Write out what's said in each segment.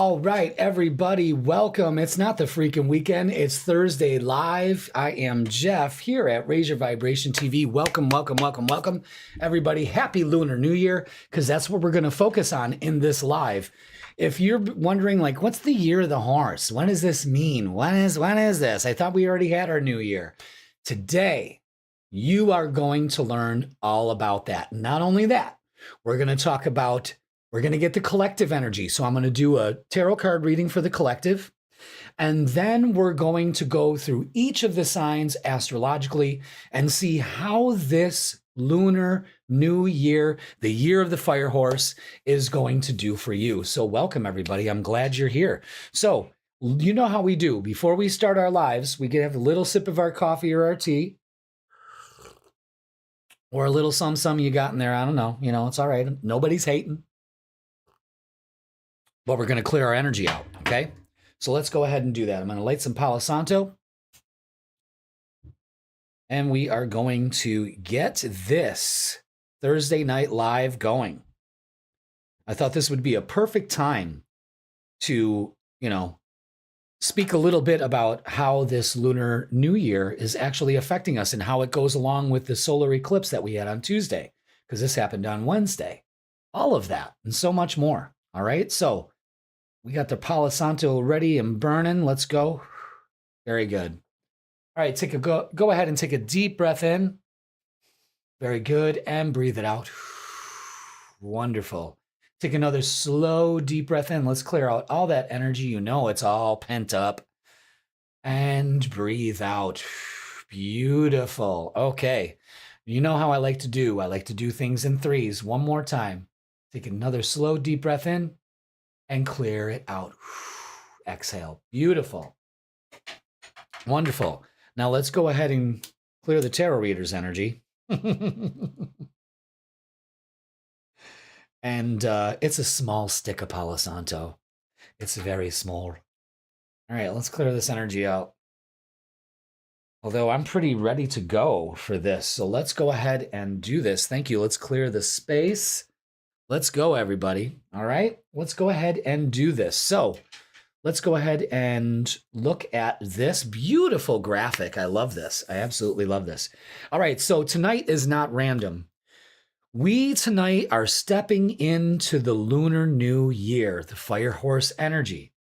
All right, everybody, welcome. It's not the freaking weekend. It's Thursday live. I am Jeff here at Raise Your Vibration TV. Welcome, welcome, welcome, welcome. Everybody, happy Lunar New Year, because that's what we're going to focus on in this live. If you're wondering, like, what's the year of the horse? What does this mean? When is this? I thought we already had our new year. Today, you are going to learn all about that. Not only that, we're going to talk about we're going to get the collective energy. So I'm going to do a tarot card reading for the collective. And then we're going to go through each of the signs astrologically and see how this Lunar New Year, the year of the fire horse, is going to do for you. So welcome, everybody. I'm glad you're here. So you know how we do. Before we start our lives, we can have a little sip of our coffee or our tea. Or a little some you got in there. I don't know. You know, it's all right. Nobody's hating. But we're going to clear our energy out, okay? So let's go ahead and do that. I'm going to light some Palo Santo. And we are going to get this Thursday night live going. I thought this would be a perfect time to, speak a little bit about how this Lunar New Year is actually affecting us and how it goes along with the solar eclipse that we had on Tuesday, because this happened on Wednesday. All of that and so much more. All right, so we got the Palo Santo ready and burning. Let's go. Very good. All right, go ahead and take a deep breath in. Very good, and breathe it out. Wonderful. Take another slow, deep breath in. Let's clear out all that energy. It's all pent up. And breathe out. Beautiful. Okay. You know how I like to do. I like to do things in threes. One more time. Take another slow, deep breath in and clear it out. Exhale. Beautiful. Wonderful. Now let's go ahead and clear the tarot reader's energy. And it's a small stick of Palo Santo. It's very small. All right, let's clear this energy out. Although I'm pretty ready to go for this. So let's go ahead and do this. Thank you. Let's clear the space. Let's go, everybody. All right, let's go ahead and do this. So let's go ahead and look at this beautiful graphic. I love this. I absolutely love this. All right, so tonight is not random. We tonight are stepping into the Lunar New Year, the fire horse energy.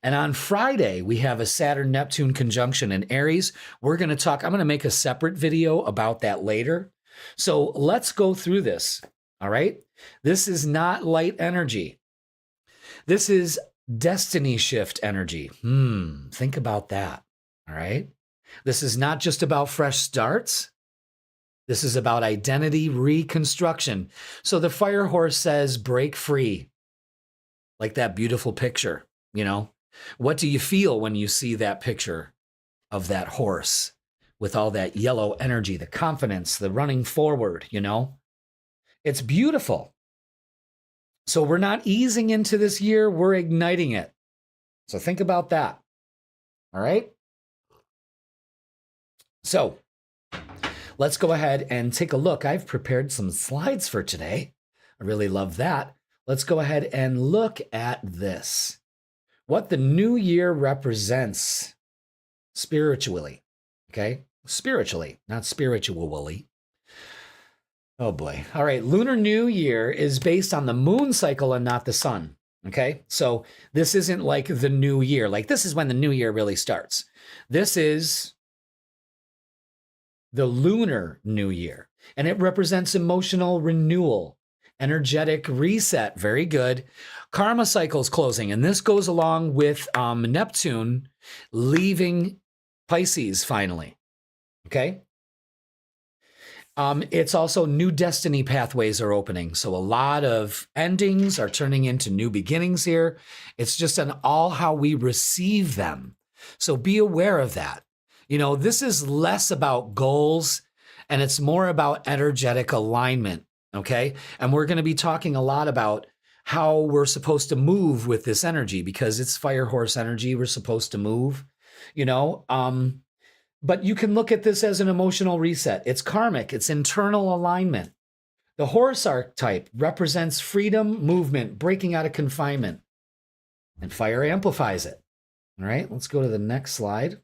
And on Friday, we have a Saturn-Neptune conjunction in Aries. I'm going to make a separate video about that later. So let's go through this. All right. This is not light energy. This is destiny shift energy. Think about that. All right. This is not just about fresh starts. This is about identity reconstruction. So the fire horse says, break free. Like that beautiful picture, What do you feel when you see that picture of that horse with all that yellow energy, the confidence, the running forward, It's beautiful. So we're not easing into this year, we're igniting it. So think about that. All right? So let's go ahead and take a look. I've prepared some slides for today. I really love that. Let's go ahead and look at this. What the new year represents spiritually. Okay? Spiritually, not spiritually. Oh boy. All right. Lunar New Year is based on the moon cycle and not the sun. Okay. So this isn't like the new year. Like this is when the new year really starts. This is the Lunar New Year, and it represents emotional renewal, energetic reset. Very good. Karma cycles closing. And this goes along with Neptune leaving Pisces finally. Okay. It's also new destiny pathways are opening. So a lot of endings are turning into new beginnings here. It's just an all how we receive them. So be aware of that. This is less about goals and it's more about energetic alignment. Okay. And we're going to be talking a lot about how we're supposed to move with this energy because it's fire horse energy. We're supposed to move, but you can look at this as an emotional reset. It's karmic. It's internal alignment. The horse archetype represents freedom, movement, breaking out of confinement. and fire amplifies it. All right, let's go to the next slide.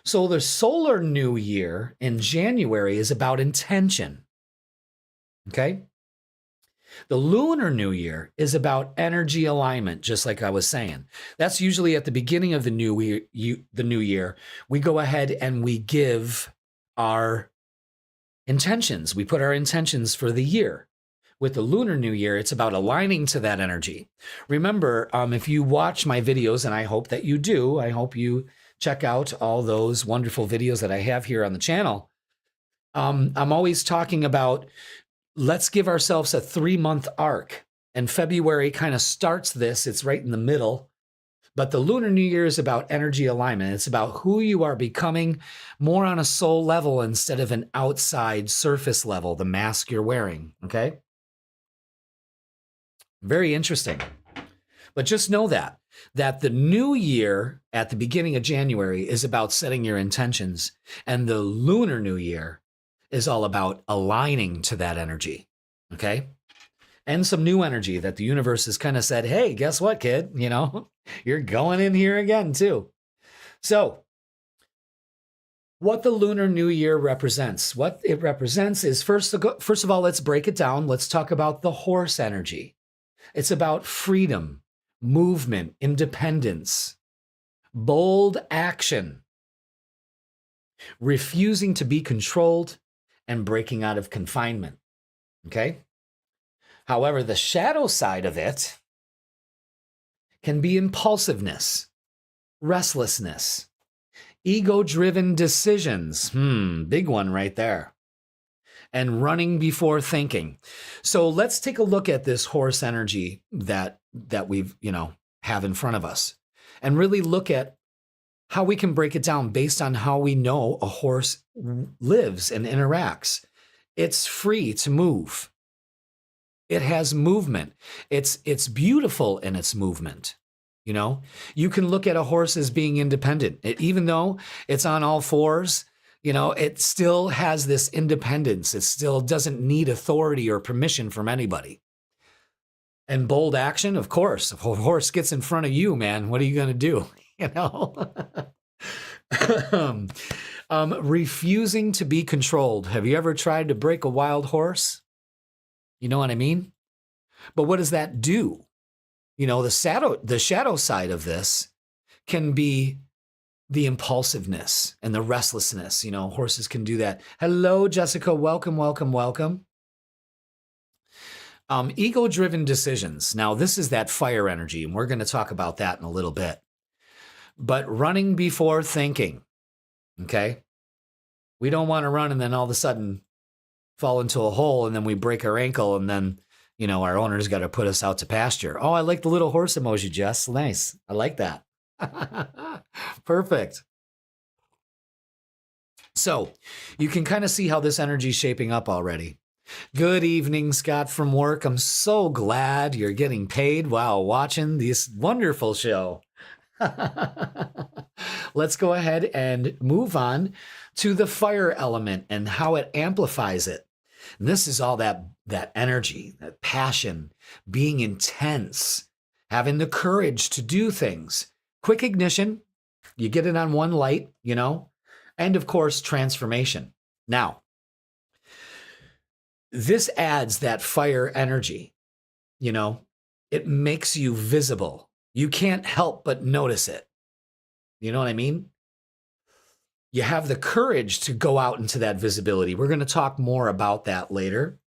So the solar new year in January is about intention. Okay? The lunar new year is about energy alignment, just like I was saying. That's usually at the beginning of the new year. We go ahead and we give our intentions. We put our intentions for the year. With the lunar new year, it's about aligning to that energy. Remember, if you watch my videos, and I hope that you do, I hope you check out all those wonderful videos that I have here on the channel. I'm always talking about, let's give ourselves a 3-month arc. And February kind of starts this. It's right in the middle. But the Lunar New Year is about energy alignment. It's about who you are becoming more on a soul level instead of an outside surface level, the mask you're wearing, okay? Very interesting. But just know that the new year at the beginning of January is about setting your intentions, and the Lunar New Year is all about aligning to that energy, okay? And some new energy that the universe has kind of said, hey, guess what, kid? You know, you're going in here again too. So what the Lunar New Year represents, what it represents is, first of all, let's break it down. Let's talk about the horse energy. It's about freedom, movement, independence, bold action, refusing to be controlled, and breaking out of confinement, okay? However, the shadow side of it can be impulsiveness, restlessness, ego-driven decisions. Big one right there. And running before thinking. So let's take a look at this horse energy that we've, have in front of us, and really look at how we can break it down based on how we know a horse lives and interacts. It's free to move. It has movement. It's beautiful in its movement. You can look at a horse as being independent. Even though it's on all fours, it still has this independence. It still doesn't need authority or permission from anybody. And bold action, of course. If a horse gets in front of you, man, what are you going to do? Refusing to be controlled. Have you ever tried to break a wild horse? You know what I mean? But what does that do? The shadow side of this can be the impulsiveness and the restlessness. Horses can do that. Hello, Jessica. Welcome, welcome, welcome. Ego-driven decisions. Now, this is that fire energy, and we're going to talk about that in a little bit. But running before thinking, okay? We don't want to run and then all of a sudden fall into a hole, and then we break our ankle, and then, our owner's got to put us out to pasture. Oh, I like the little horse emoji, Jess. Nice. I like that. Perfect. So you can kind of see how this energy is shaping up already. Good evening, Scott from work. I'm so glad you're getting paid while watching this wonderful show. Let's go ahead and move on to the fire element and how it amplifies it. And this is all that energy, that passion, being intense, having the courage to do things. Quick ignition, you get it on one light, and of course, transformation. Now, this adds that fire energy, it makes you visible. You can't help but notice it. You know what I mean? You have the courage to go out into that visibility. We're going to talk more about that later.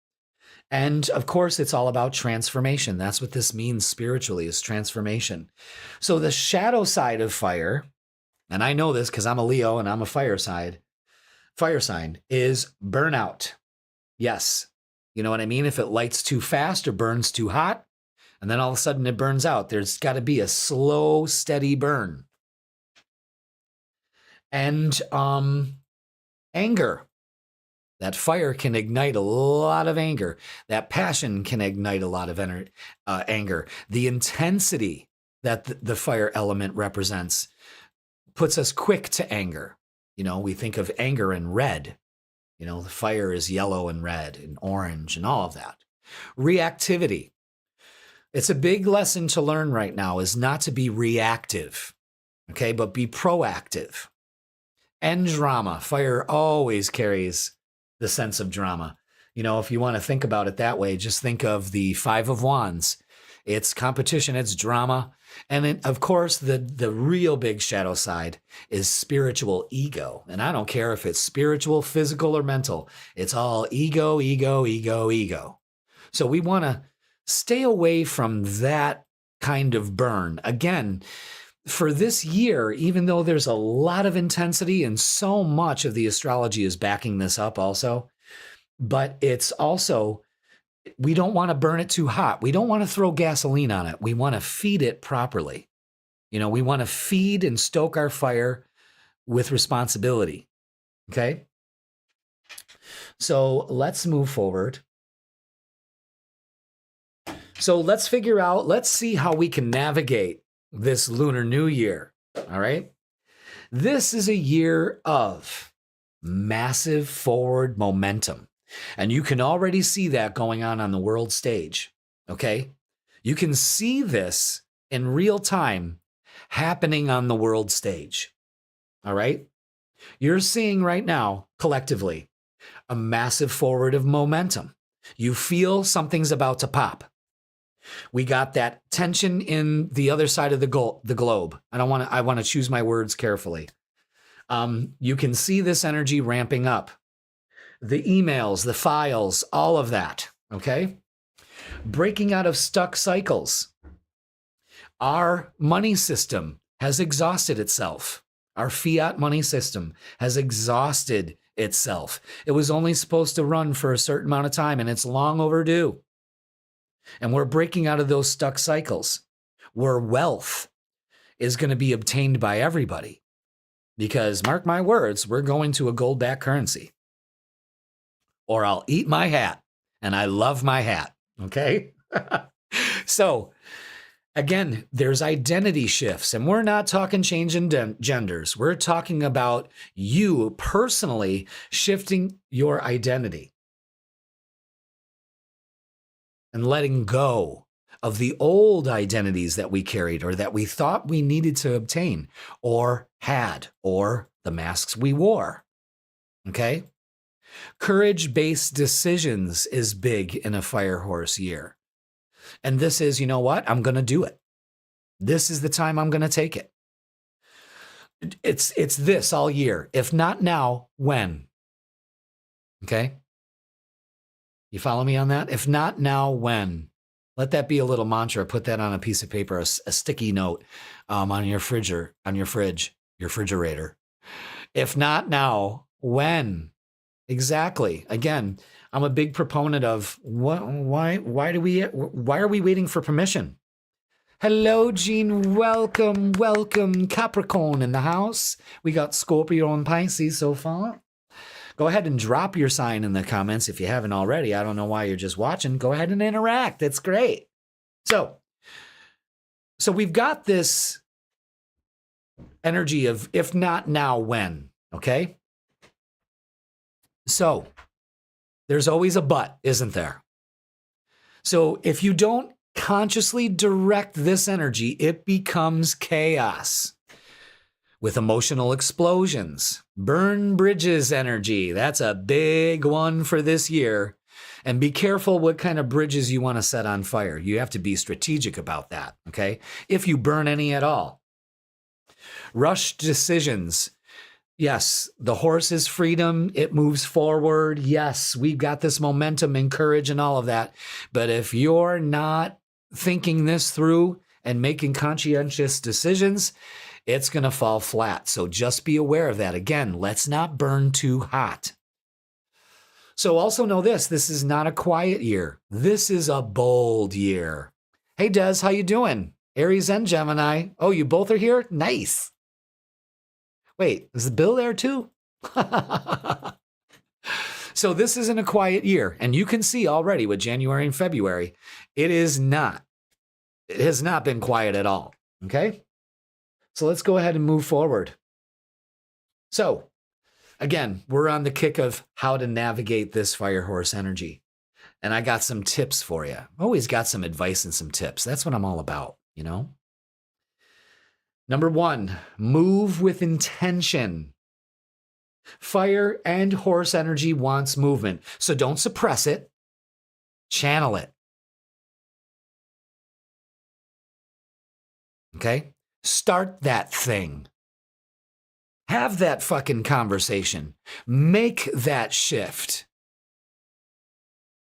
And of course, it's all about transformation. That's what this means spiritually, is transformation. So the shadow side of fire, and I know this because I'm a Leo and I'm a fire sign, is burnout. Yes. You know what I mean? If it lights too fast or burns too hot, and then all of a sudden it burns out, there's got to be a slow, steady burn. And anger. That fire can ignite a lot of anger. That passion can ignite a lot of anger. The intensity that the fire element represents puts us quick to anger. We think of anger in red. The fire is yellow and red and orange and all of that. Reactivity. It's a big lesson to learn right now is not to be reactive, okay, but be proactive. And drama. Fire always carries the sense of drama. You know, if you want to think about it that way, just think of the Five of Wands. It's competition, it's drama. And then, of course, the real big shadow side is spiritual ego. And I don't care if it's spiritual, physical, or mental. It's all ego, ego, ego, ego. So we want to stay away from that kind of burn. Again, for this year, even though there's a lot of intensity and so much of the astrology is backing this up also, but it's also, we don't want to burn it too hot. We don't want to throw gasoline on it. We want to feed it properly. You know, we want to feed and stoke our fire with responsibility. Okay? So let's move forward. So let's figure out, let's see how we can navigate this Lunar New Year. All right? This is a year of massive forward momentum. And you can already see that going on the world stage, okay? You can see this in real time happening on the world stage, all right? You're seeing right now, collectively, a massive forward of momentum. You feel something's about to pop. We got that tension in the other side of the globe. I want to choose my words carefully. You can see this energy ramping up. The emails, the files, all of that, okay? Breaking out of stuck cycles. Our money system has exhausted itself. Our fiat money system has exhausted itself. It was only supposed to run for a certain amount of time, and it's long overdue. And we're breaking out of those stuck cycles where wealth is going to be obtained by everybody. Because, mark my words, we're going to a gold-backed currency. Or I'll eat my hat. And I love my hat. Okay? So, again, there's identity shifts. And we're not talking change in genders. We're talking about you personally shifting your identity. And letting go of the old identities that we carried or that we thought we needed to obtain or had, or the masks we wore. Okay? Courage-based decisions is big in a fire horse year. And this is, you know what? I'm going to do it. This is the time I'm going to take it. It's this all year. If not now, when? Okay? You follow me on that? If not now, when? Let that be a little mantra. Put that on a piece of paper, a sticky note on your refrigerator. If not now, when? Exactly. Again, I'm a big proponent of why are we waiting for permission? Hello, Gene. Welcome. Capricorn in the house. We got Scorpio and Pisces so far. Go ahead and drop your sign in the comments if you haven't already. I don't know why you're just watching. Go ahead and interact. It's great. So we've got this energy of if not now, when, okay? So there's always a but, isn't there? So if you don't consciously direct this energy, it becomes chaos. With emotional explosions, burn bridges energy. That's a big one for this year. And be careful what kind of bridges you want to set on fire. You have to be strategic about that, okay? If you burn any at all. Rushed decisions. Yes, the horse is freedom. It moves forward. Yes, we've got this momentum and courage and all of that. But if you're not thinking this through and making conscientious decisions, it's going to fall flat. So just be aware of that. Again, let's not burn too hot. So also know this is not a quiet year. This is a bold year. Hey, Des, how you doing? Aries and Gemini. Oh, you both are here? Nice. Wait, is Bill there too? So this isn't a quiet year. And you can see already with January and February, it has not been quiet at all. Okay? So let's go ahead and move forward. So again, we're on the kick of how to navigate this fire horse energy. And I got some tips for you. Always got some advice and some tips. That's what I'm all about, you know? Number 1, move with intention. Fire and horse energy wants movement. So don't suppress it. Channel it. Okay? Start that thing. Have that fucking conversation. Make that shift.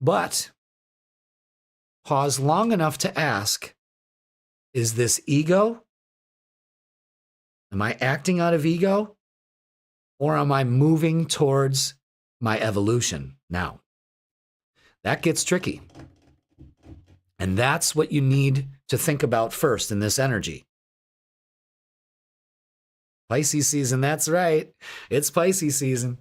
But pause long enough to ask, is this ego? Am I acting out of ego? Or am I moving towards my evolution now? That gets tricky. And that's what you need to think about first in this energy. Pisces season, that's right. It's Pisces season.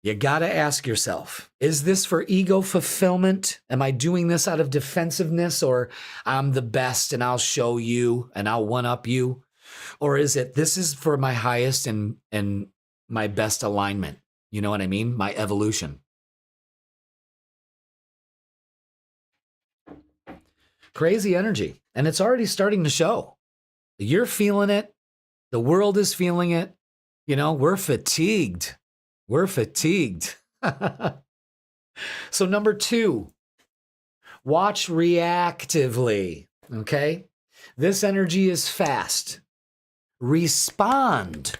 You got to ask yourself, is this for ego fulfillment? Am I doing this out of defensiveness, or I'm the best and I'll show you and I'll one-up you? Or is it, this is for my highest and my best alignment? You know what I mean? My evolution. Crazy energy. And it's already starting to show. You're feeling it. The world is feeling it. You know, we're fatigued. We're fatigued. So number 2, watch reactively. Okay? This energy is fast. Respond.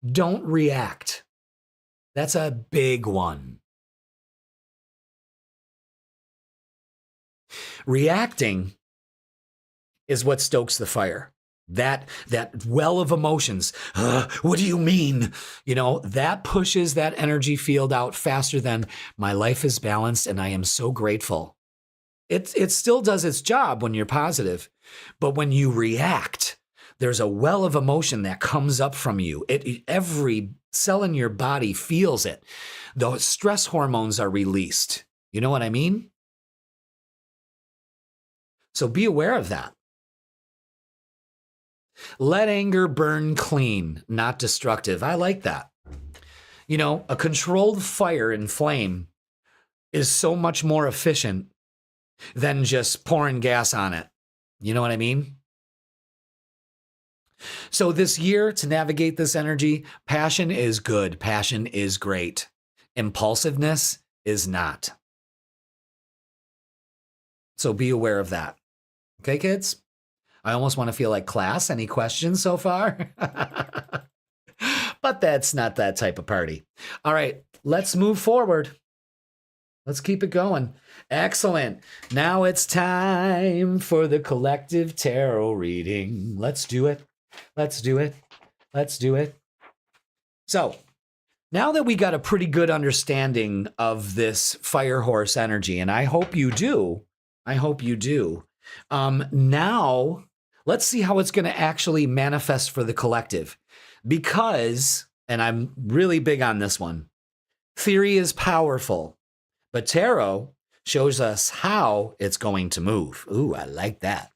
Don't react. That's a big one. Reacting is what stokes the fire. That well of emotions. What do you mean? You know, that pushes that energy field out faster than my life is balanced and I am so grateful. It still does its job when you're positive, but when you react, there's a well of emotion that comes up from you. Every cell in your body feels it. The stress hormones are released. You know what I mean? So be aware of that. Let anger burn clean, not destructive. I like that. You know, a controlled fire and flame is so much more efficient than just pouring gas on it. You know what I mean? So this year, to navigate this energy, passion is good. Passion is great. Impulsiveness is not. So be aware of that. Okay, kids? I almost want to feel like class. Any questions so far? But that's not that type of party. All right, let's move forward. Let's keep it going. Excellent. Now it's time for the collective tarot reading. Let's do it. Let's do it. Let's do it. So now that we got a pretty good understanding of this fire horse energy, and I hope you do, now let's see how it's going to actually manifest for the collective. Because, and I'm really big on this one, theory is powerful, but tarot shows us how it's going to move. Ooh, I like that.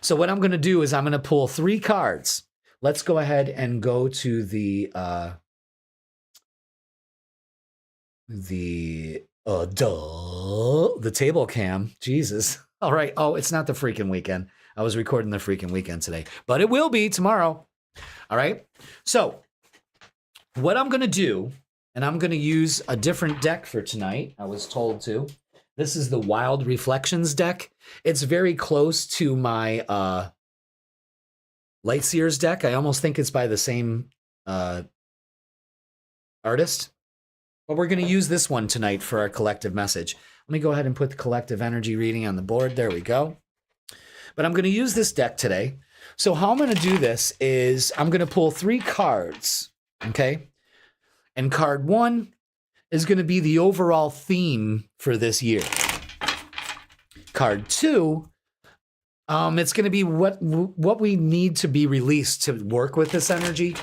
So what I'm going to do is I'm going to pull 3 cards. Let's go ahead and go to the table cam. Jesus. All right. Oh, it's not the freaking weekend. I was recording the freaking weekend today, but it will be tomorrow. All right. So what I'm going to do, and I'm going to use a different deck for tonight. I was told to. This is the Wild Reflections deck. It's very close to my Lightseers deck. I almost think it's by the same artist. But we're going to use this one tonight for our collective message. Let me go ahead and put the collective energy reading on the board. There we go. But I'm going to use this deck today. So how I'm going to do this is I'm going to pull 3 cards, okay? And card 1 is going to be the overall theme for this year. Card 2, it's going to be what we need to be released to work with this energy.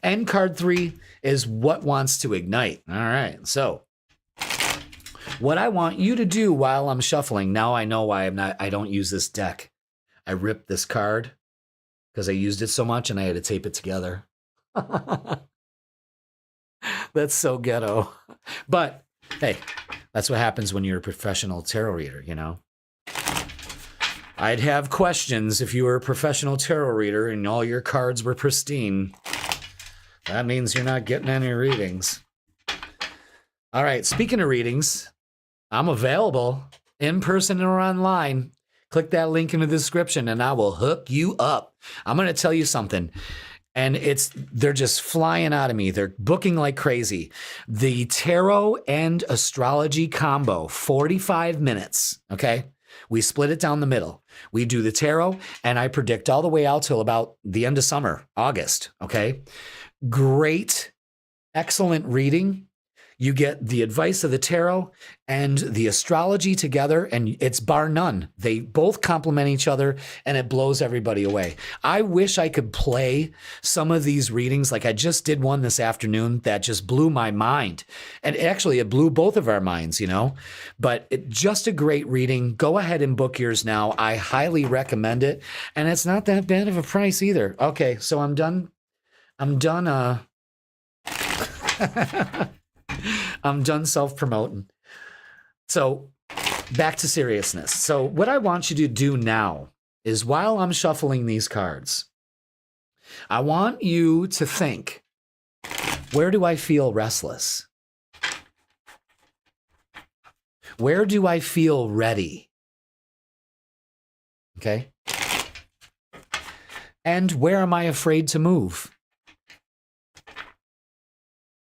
And card 3 is what wants to ignite. All right, so what I want you to do while I'm shuffling, now I know why I don't use this deck. I ripped this card because I used it so much and I had to tape it together. That's so ghetto. But Hey, that's what happens when you're a professional tarot reader, you know? I'd have questions if you were a professional tarot reader and all your cards were pristine. That means you're not getting any readings. All right, speaking of readings, I'm available in person or online. Click that link in the description and I will hook you up. I'm going to tell you something. And they're just flying out of me. They're booking like crazy. The tarot and astrology combo, 45 minutes, okay? We split it down the middle. We do the tarot, and I predict all the way out till about the end of summer, August, okay? Great, excellent reading. You get the advice of the tarot and the astrology together, and it's bar none. They both complement each other, and it blows everybody away. I wish I could play some of these readings. Like I just did one this afternoon that just blew my mind. And actually, it blew both of our minds, you know? But just a great reading. Go ahead and book yours now. I highly recommend it. And it's not that bad of a price either. Okay, so I'm done. I'm done self-promoting. So back to seriousness. So what I want you to do now is while I'm shuffling these cards, I want you to think, where do I feel restless? Where do I feel ready? Okay. And where am I afraid to move?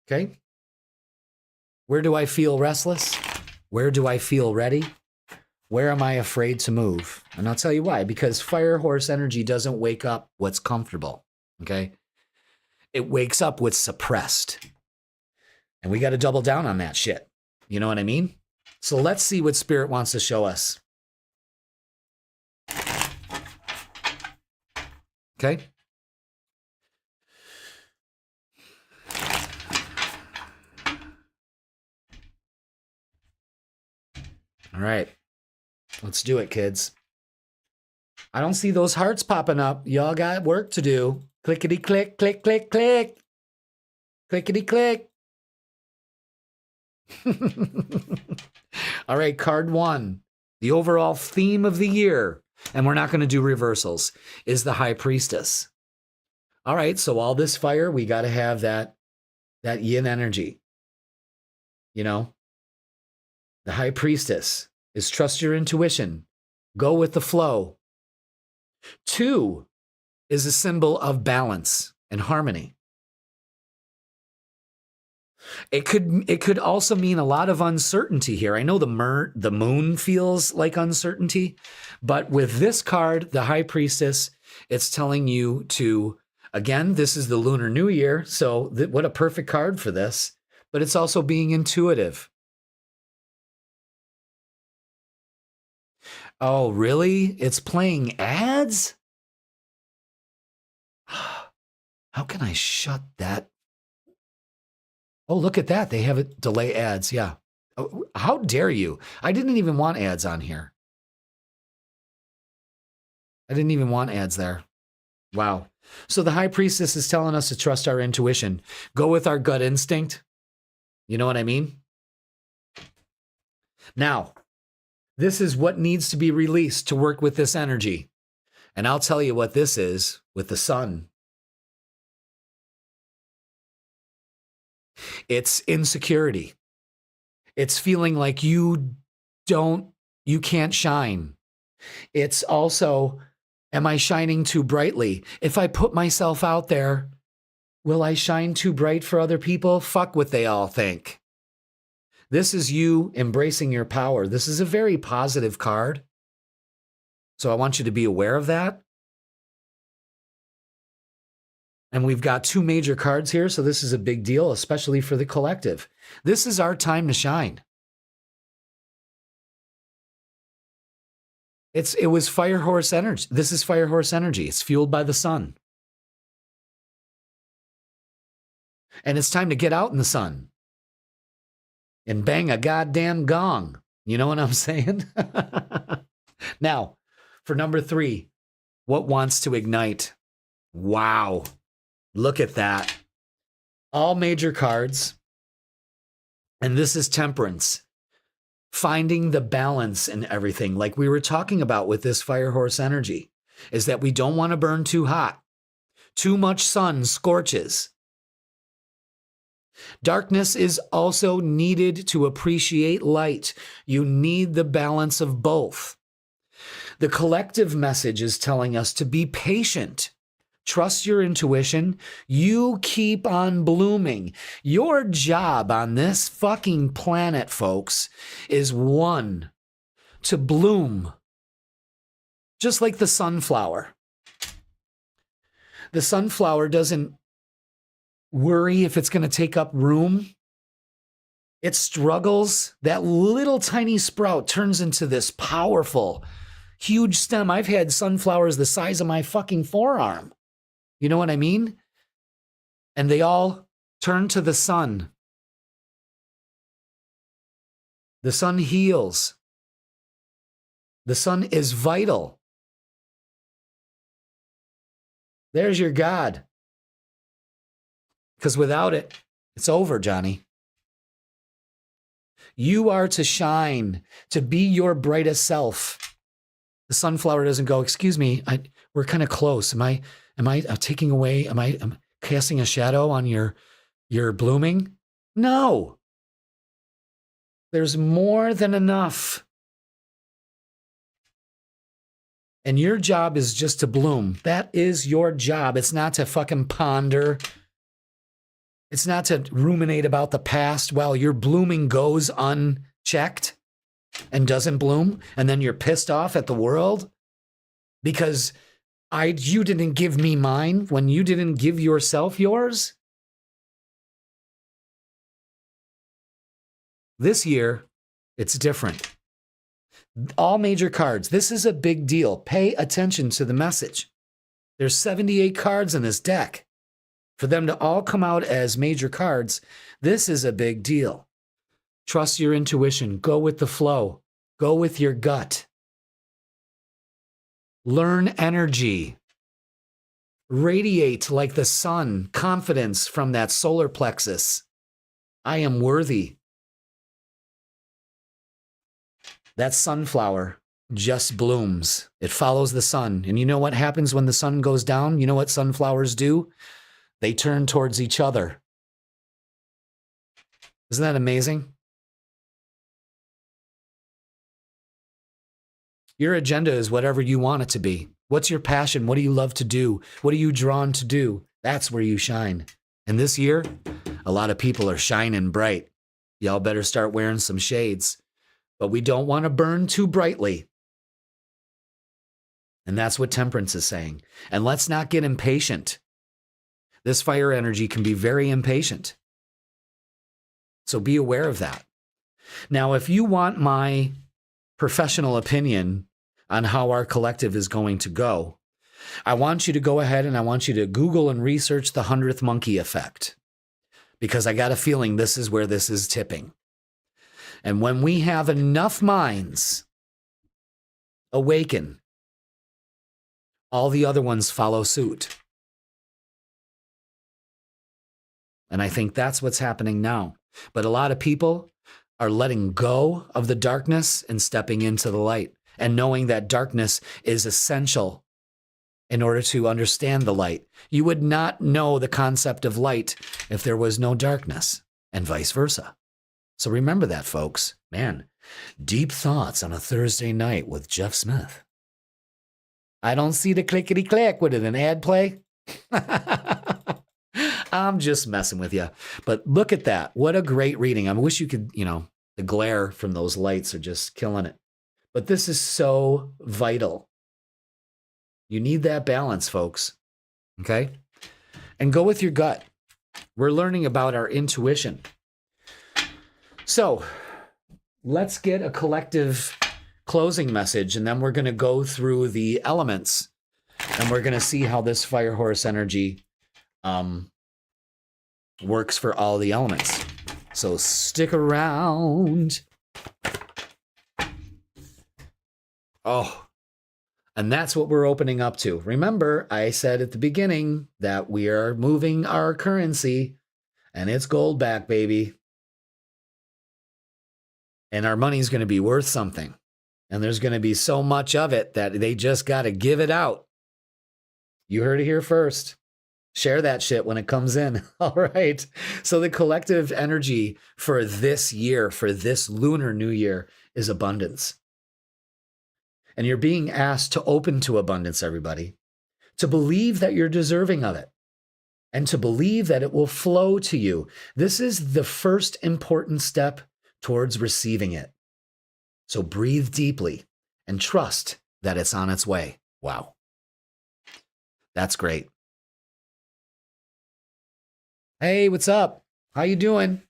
Okay. Where do I feel restless? Where do I feel ready? Where am I afraid to move? And I'll tell you why. Because fire horse energy doesn't wake up what's comfortable, okay? It wakes up what's suppressed. And we got to double down on that shit. You know what I mean? So let's see what Spirit wants to show us. Okay? All right, let's do it, kids. I don't see those hearts popping up. Y'all got work to do. Clickety click, click, click, click. Clickety click. All right, card one. The overall theme of the year, and we're not going to do reversals, is the High Priestess. All right, so all this fire, we got to have that yin energy. You know? The High Priestess is trust your intuition. Go with the flow. 2 is a symbol of balance and harmony. It could also mean a lot of uncertainty here. I know the moon feels like uncertainty, but with this card, the High Priestess, it's telling you to, again, this is the Lunar New Year, so what a perfect card for this, but it's also being intuitive. Oh, really? It's playing ads? How can I shut that? Oh, look at that. They have it delay ads. Yeah. Oh, how dare you? I didn't even want ads on here. I didn't even want ads there. Wow. So the High Priestess is telling us to trust our intuition. Go with our gut instinct. You know what I mean? Now, this is what needs to be released to work with this energy. And I'll tell you what this is with the sun. It's insecurity. It's feeling like you can't shine. It's also, am I shining too brightly? If I put myself out there, will I shine too bright for other people? Fuck what they all think. This is you embracing your power. This is a very positive card. So I want you to be aware of that. And we've got 2 major cards here, so this is a big deal, especially for the collective. This is our time to shine. It was fire horse energy. This is fire horse energy. It's fueled by the sun. And it's time to get out in the sun and bang a goddamn gong. You know what I'm saying? Now, for number 3, what wants to ignite? Wow. Look at that. All major cards. And this is temperance. Finding the balance in everything, like we were talking about with this fire horse energy, is that we don't want to burn too hot. Too much sun scorches. Darkness is also needed to appreciate light. You need the balance of both. The collective message is telling us to be patient. Trust your intuition. You keep on blooming. Your job on this fucking planet, folks, is one, to bloom. Just like the sunflower. The sunflower doesn't worry if it's going to take up room. It struggles. That little tiny sprout turns into this powerful, huge stem. I've had sunflowers the size of my fucking forearm. You know what I mean? And they all turn to the sun. The sun heals. The sun is vital. There's your God. Because without it, it's over, Johnny. You are to shine, to be your brightest self. The sunflower doesn't go, excuse me, we're kind of close. Am I taking away, am I casting a shadow on your blooming? No. There's more than enough. And your job is just to bloom. That is your job. It's not to fucking ponder. It's not to ruminate about the past while your blooming goes unchecked and doesn't bloom. And then you're pissed off at the world because you didn't give me mine when you didn't give yourself yours. This year, it's different. All major cards. This is a big deal. Pay attention to the message. There's 78 cards in this deck. For them to all come out as major cards, this is a big deal. Trust your intuition. Go with the flow. Go with your gut. Learn energy. Radiate like the sun. Confidence from that solar plexus. I am worthy. That sunflower just blooms. It follows the sun. And you know what happens when the sun goes down? You know what sunflowers do? They turn towards each other. Isn't that amazing? Your agenda is whatever you want it to be. What's your passion? What do you love to do? What are you drawn to do? That's where you shine. And this year, a lot of people are shining bright. Y'all better start wearing some shades. But we don't want to burn too brightly. And that's what temperance is saying. And let's not get impatient. This fire energy can be very impatient. So be aware of that. Now, if you want my professional opinion on how our collective is going to go, I want you to go ahead and I want you to Google and research the 100th monkey effect. Because I got a feeling this is where this is tipping. And when we have enough minds awaken, all the other ones follow suit. And I think that's what's happening now. But a lot of people are letting go of the darkness and stepping into the light and knowing that darkness is essential in order to understand the light. You would not know the concept of light if there was no darkness, and vice versa. So remember that, folks. Man, deep thoughts on a Thursday night with Jeff Smith. I don't see the clickety-clack. Would it an ad play? I'm just messing with you. But look at that. What a great reading. I wish you could, the glare from those lights are just killing it. But this is so vital. You need that balance, folks. Okay? And go with your gut. We're learning about our intuition. So let's get a collective closing message, and then we're going to go through the elements, and we're going to see how this fire horse energy works for all the elements. So stick around. Oh, and that's what we're opening up to. Remember, I said at the beginning that we are moving our currency, and it's gold back, baby. and our money's going to be worth something. And there's going to be so much of it that they just got to give it out. You heard it here first. Share that shit when it comes in. All right. So the collective energy for this year, for this Lunar New Year, is abundance. And you're being asked to open to abundance, everybody, to believe that you're deserving of it and to believe that it will flow to you. This is the first important step towards receiving it. So breathe deeply and trust that it's on its way. Wow. That's great. Hey, what's up? How you doing?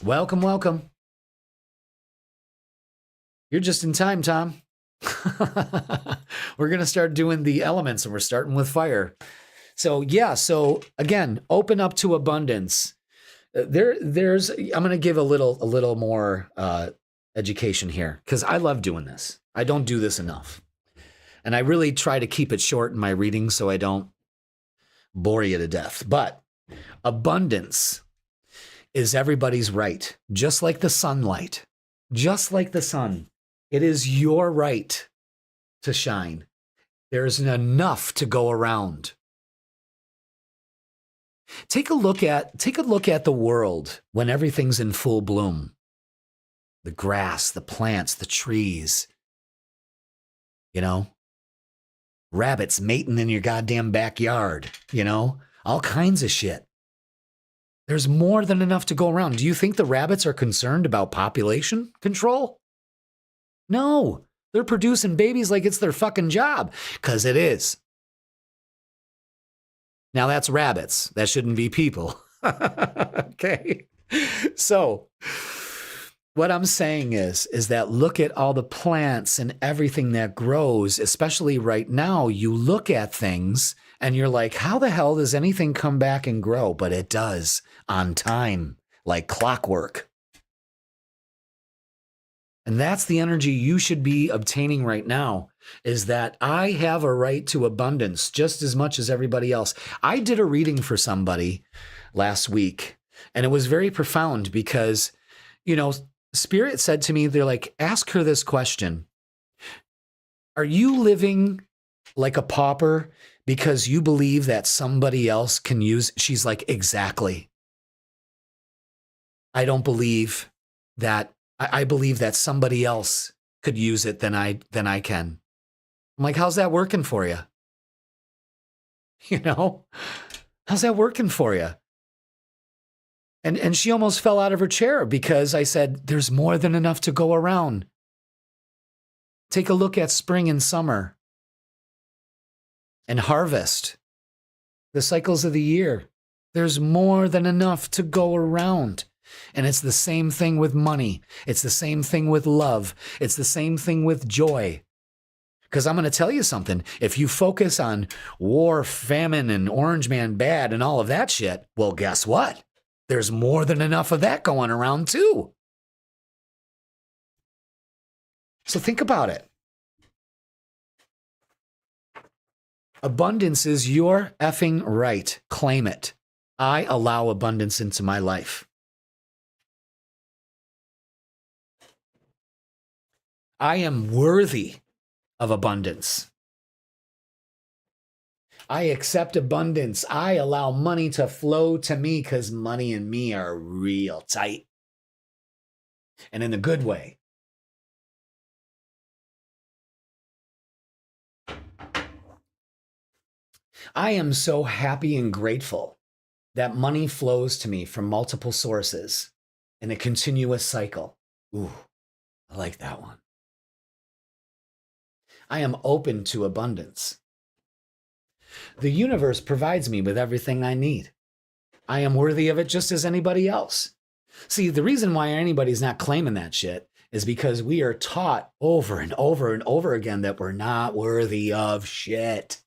Welcome, welcome. You're just in time, Tom. We're going to start doing the elements, and we're starting with fire. So yeah, so again, open up to abundance. I'm going to give a little more education here because I love doing this. I don't do this enough. And I really try to keep it short in my reading so I don't bore you to death. But abundance is everybody's right, just like the sunlight, just like the sun. It is your right to shine. There's enough to go around. Take a look at the world when everything's in full bloom. The grass, the plants, the trees. You know, rabbits mating in your goddamn backyard, you know, all kinds of shit. There's more than enough to go around. Do you think the rabbits are concerned about population control? No, they're producing babies like it's their fucking job, because it is. Now that's rabbits. That shouldn't be people. Okay. So what I'm saying is that look at all the plants and everything that grows, especially right now. You look at things and you're like, how the hell does anything come back and grow? But it does on time, like clockwork. And that's the energy you should be obtaining right now, is that I have a right to abundance just as much as everybody else. I did a reading for somebody last week, and it was very profound because, you know, Spirit said to me, they're like, ask her this question. Are you living like a pauper because you believe that somebody else can use? She's like, exactly. I don't believe that. I believe that somebody else could use it than I can. I'm like, how's that working for you? You know, how's that working for you? And she almost fell out of her chair because I said, there's more than enough to go around. Take a look at spring and summer and harvest, the cycles of the year. There's more than enough to go around. And it's the same thing with money. It's the same thing with love. It's the same thing with joy. Because I'm going to tell you something. If you focus on war, famine, and Orange Man bad and all of that shit, well, guess what? There's more than enough of that going around too. So think about it. Abundance is your effing right. Claim it. I allow abundance into my life. I am worthy of abundance. I accept abundance. I allow money to flow to me because money and me are real tight. And in a good way. I am so happy and grateful that money flows to me from multiple sources in a continuous cycle. Ooh, I like that one. I am open to abundance. The universe provides me with everything I need. I am worthy of it just as anybody else. See, the reason why anybody's not claiming that shit is because we are taught over and over and over again that we're not worthy of shit.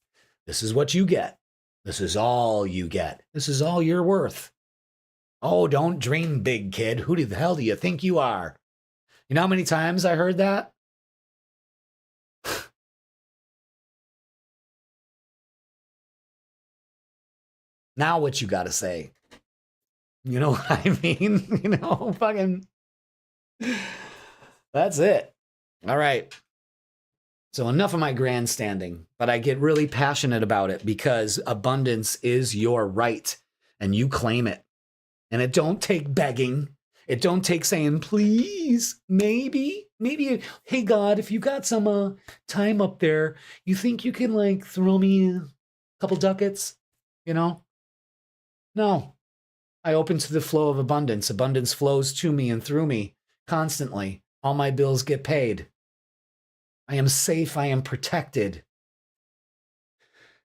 This is what you get. This is all you get. This is all you're worth. Oh, don't dream big, kid. Who the hell do you think you are? You know how many times I heard that? Now what you got to say? You know what I mean? Fucking. That's it. All right. So enough of my grandstanding, but I get really passionate about it because abundance is your right and you claim it. And it don't take begging. It don't take saying, please, maybe, hey God, if you got some time up there, you think you can like throw me a couple ducats, No, I open to the flow of abundance. Abundance flows to me and through me constantly. All my bills get paid. I am safe. I am protected.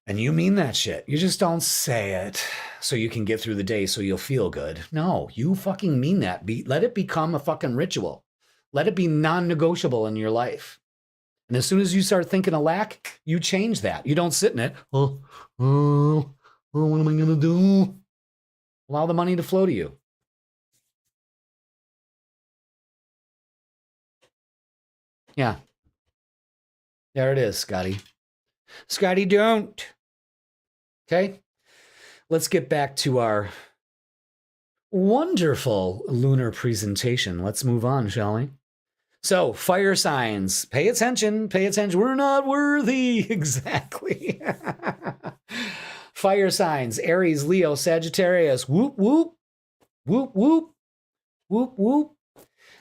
And you mean that shit. You just don't say it so you can get through the day so you'll feel good. No, you fucking mean that. Let it become a fucking ritual. Let it be non-negotiable in your life. And as soon as you start thinking of lack, you change that. You don't sit in it. What am I going to do? Allow the money to flow to you. Yeah. There it is, Scotty. Scotty, don't. Okay. Let's get back to our wonderful lunar presentation. Let's move on, shall we? So, fire signs. Pay attention. Pay attention. We're not worthy. Exactly. Fire signs. Aries, Leo, Sagittarius. Whoop, whoop. Whoop, whoop. Whoop, whoop.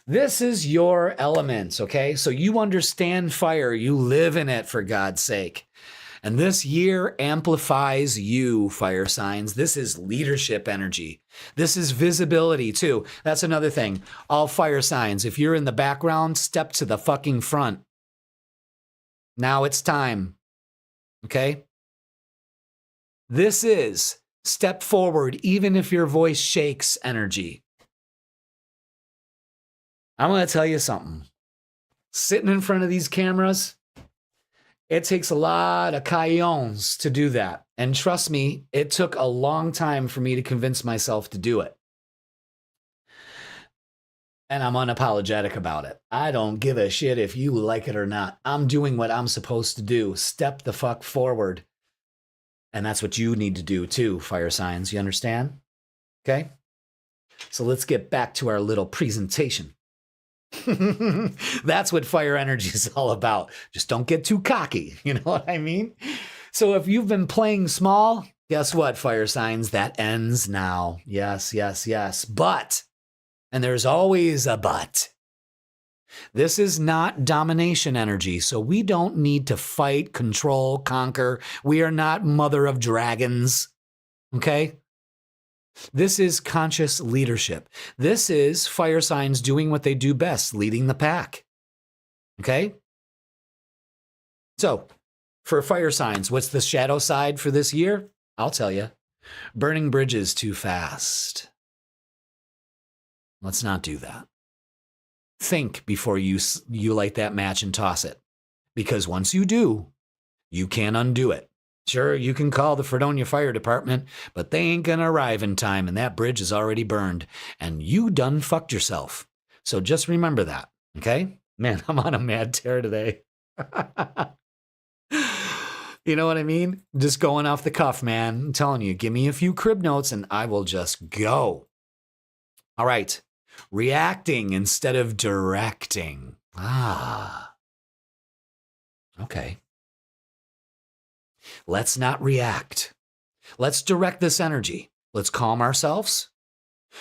This is your elements, okay? So you understand fire. You live in it, for God's sake. And this year amplifies you, fire signs. This is leadership energy. This is visibility, too. That's another thing. All fire signs, if you're in the background, step to the fucking front. Now it's time, okay? This is step forward, even if your voice shakes energy. I'm going to tell you something. Sitting in front of these cameras, it takes a lot of cayons to do that. And trust me, it took a long time for me to convince myself to do it. And I'm unapologetic about it. I don't give a shit if you like it or not. I'm doing what I'm supposed to do. Step the fuck forward. And that's what you need to do too, fire signs. You understand? Okay? So let's get back to our little presentation. That's what fire energy is all about. Just don't get too cocky. You know what I mean? So if you've been playing small, guess what, fire signs? That ends now. Yes, yes, yes. But, and there's always a but, this is not domination energy. So we don't need to fight, control, conquer. We are not mother of dragons. Okay? This is conscious leadership. This is fire signs doing what they do best, leading the pack. Okay? So, for fire signs, what's the shadow side for this year? I'll tell you. Burning bridges too fast. Let's not do that. Think before you light that match and toss it. Because once you do, you can't undo it. Sure, you can call the Fredonia Fire Department, but they ain't gonna arrive in time, and that bridge is already burned, and you done fucked yourself. So just remember that, okay? Man, I'm on a mad tear today. You know what I mean? Just going off the cuff, man. I'm telling you, give me a few crib notes, and I will just go. All right, reacting instead of directing. Okay. Let's not react. Let's direct this energy. Let's calm ourselves.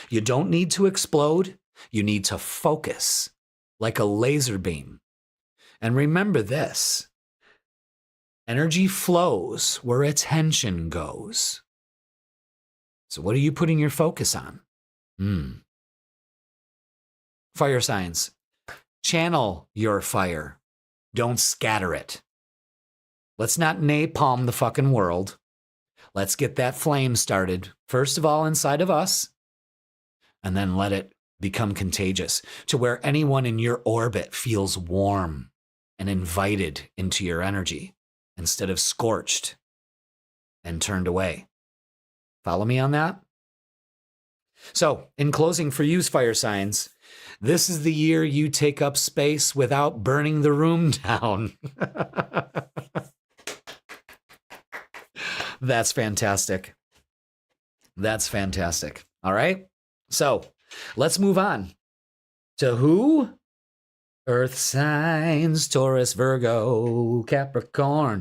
You don't need to explode. You need to focus like a laser beam. And remember this. Energy flows where attention goes. So what are you putting your focus on? Fire signs. Channel your fire. Don't scatter it. Let's not napalm the fucking world. Let's get that flame started, first of all, inside of us, and then let it become contagious to where anyone in your orbit feels warm and invited into your energy instead of scorched and turned away. Follow me on that? So, in closing for you, fire signs, this is the year you take up space without burning the room down. That's fantastic. That's fantastic. All right. So let's move on to who? Earth signs, Taurus, Virgo, Capricorn.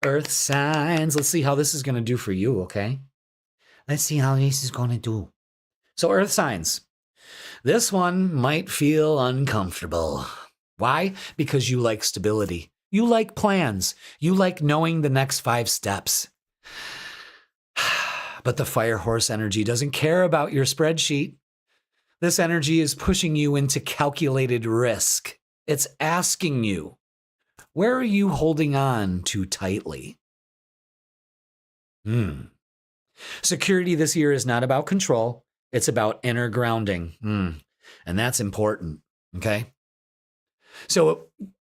Earth signs. Let's see how this is going to do for you, okay? Let's see how this is going to do. So Earth signs. This one might feel uncomfortable. Why? Because you like stability. You like plans. You like knowing the next 5 steps. But the fire horse energy doesn't care about your spreadsheet. This energy is pushing you into calculated risk. It's asking you, where are you holding on too tightly? Security this year is not about control. It's about inner grounding. And that's important, okay? So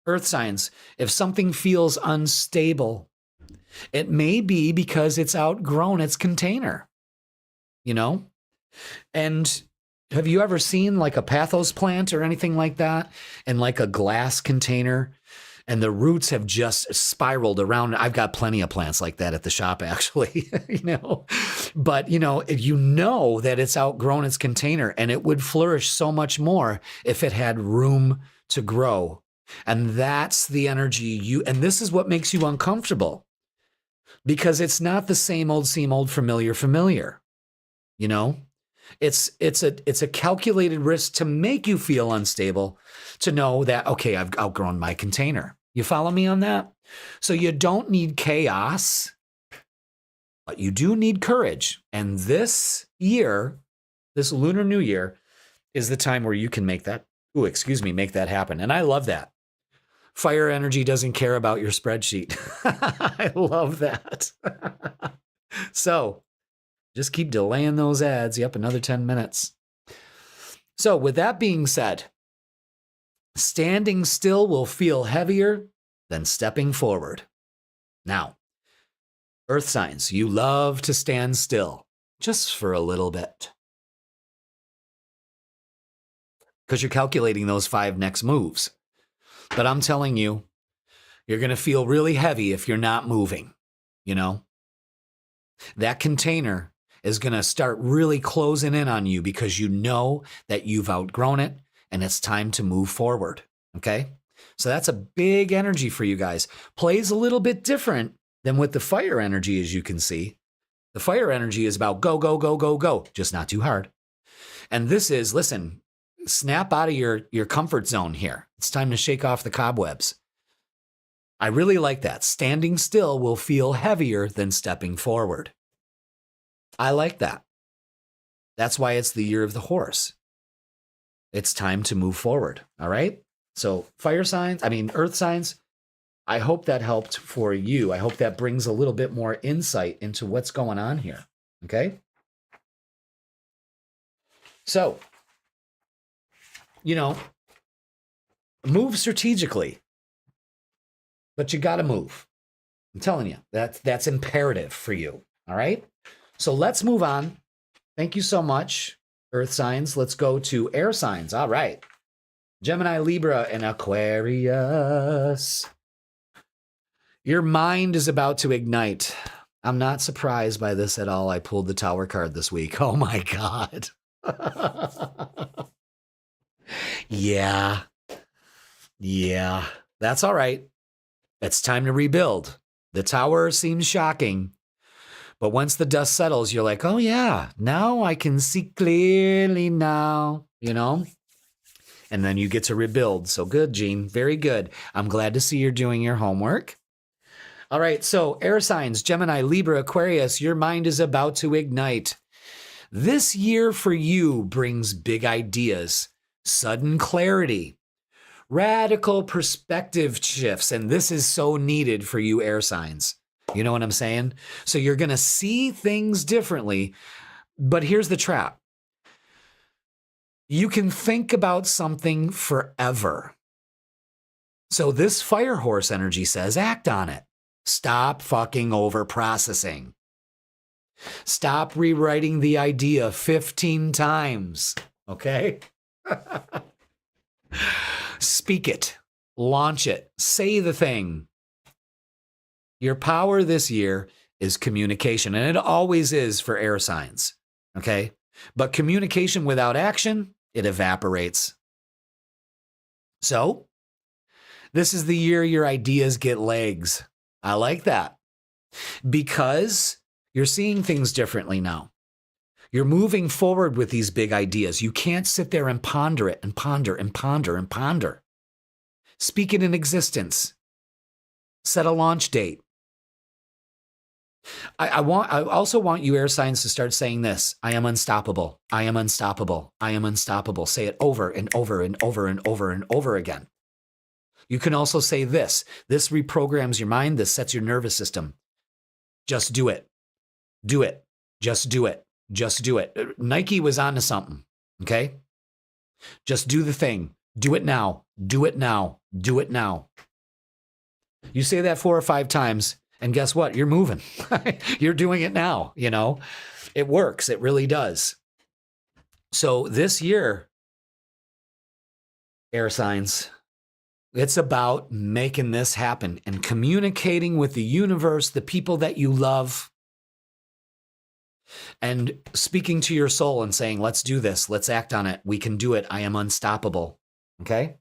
Earth signs, if something feels unstable, it may be because it's outgrown its container, you know? And have you ever seen like a pathos plant or anything like that in like a glass container? And the roots have just spiraled around. I've got plenty of plants like that at the shop, actually, But, you know that it's outgrown its container, and it would flourish so much more if it had room to grow. And that's the energy and this is what makes you uncomfortable, because it's not the same old, familiar. It's a calculated risk to make you feel unstable, to know that, okay, I've outgrown my container. You follow me on that? So you don't need chaos, but you do need courage. And this year, this Lunar New Year, is the time where you can make that happen. And I love that. Fire energy doesn't care about your spreadsheet. I love that. So just keep delaying those ads. Yep, another 10 minutes. So with that being said, standing still will feel heavier than stepping forward. Now, Earth signs, you love to stand still just for a little bit, because you're calculating those 5 next moves. But I'm telling you, you're going to feel really heavy if you're not moving, That container is going to start really closing in on you, because you know that you've outgrown it and it's time to move forward, okay? So that's a big energy for you guys. Plays a little bit different than with the fire energy, as you can see. The fire energy is about go, go, go, go, go, just not too hard. And this is, listen, snap out of your comfort zone here. It's time to shake off the cobwebs. I really like that. Standing still will feel heavier than stepping forward. I like that. That's why it's the year of the horse. It's time to move forward. All right. So Earth signs, I hope that helped for you. I hope that brings a little bit more insight into what's going on here. Okay. So, move strategically, but you got to move. I'm telling you, that's imperative for you. All right. So let's move on. Thank you so much, Earth signs. Let's go to air signs. All right. Gemini, Libra, and Aquarius. Your mind is about to ignite. I'm not surprised by this at all. I pulled the Tower card this week. Oh my God. Yeah. That's all right. It's time to rebuild. The Tower seems shocking, but once the dust settles, you're like, oh yeah, now I can see clearly now, And then you get to rebuild. So good, Gene. Very good. I'm glad to see you're doing your homework. All right. So air signs, Gemini, Libra, Aquarius, your mind is about to ignite. This year for you brings big ideas, sudden clarity, radical perspective shifts. And this is so needed for you air signs. You know what I'm saying? So you're going to see things differently. But here's the trap. You can think about something forever. So this fire horse energy says, act on it. Stop fucking over processing. Stop rewriting the idea 15 times. Okay? Speak it. Launch it. Say the thing. Your power this year is communication, and it always is for air signs. Okay? But communication without action, it evaporates. So, this is the year your ideas get legs. I like that because you're seeing things differently now. You're moving forward with these big ideas. You can't sit there and ponder it and ponder and ponder and ponder. Speak it in existence. Set a launch date. I also want you air signs to start saying this. I am unstoppable. I am unstoppable. I am unstoppable. Say it over and over and over and over and over again. You can also say this. This reprograms your mind. This sets your nervous system. Just do it. Do it. Just do it. Just do it. Nike was onto something. Okay? Just do the thing. Do it now. Do it now. Do it now. You say that 4 or 5 times, and guess what? You're moving. You're doing it now, you know? It works. It really does. So this year, air signs, it's about making this happen and communicating with the universe, the people that you love, and speaking to your soul and saying, let's do this. Let's act on it. We can do it. I am unstoppable. Okay?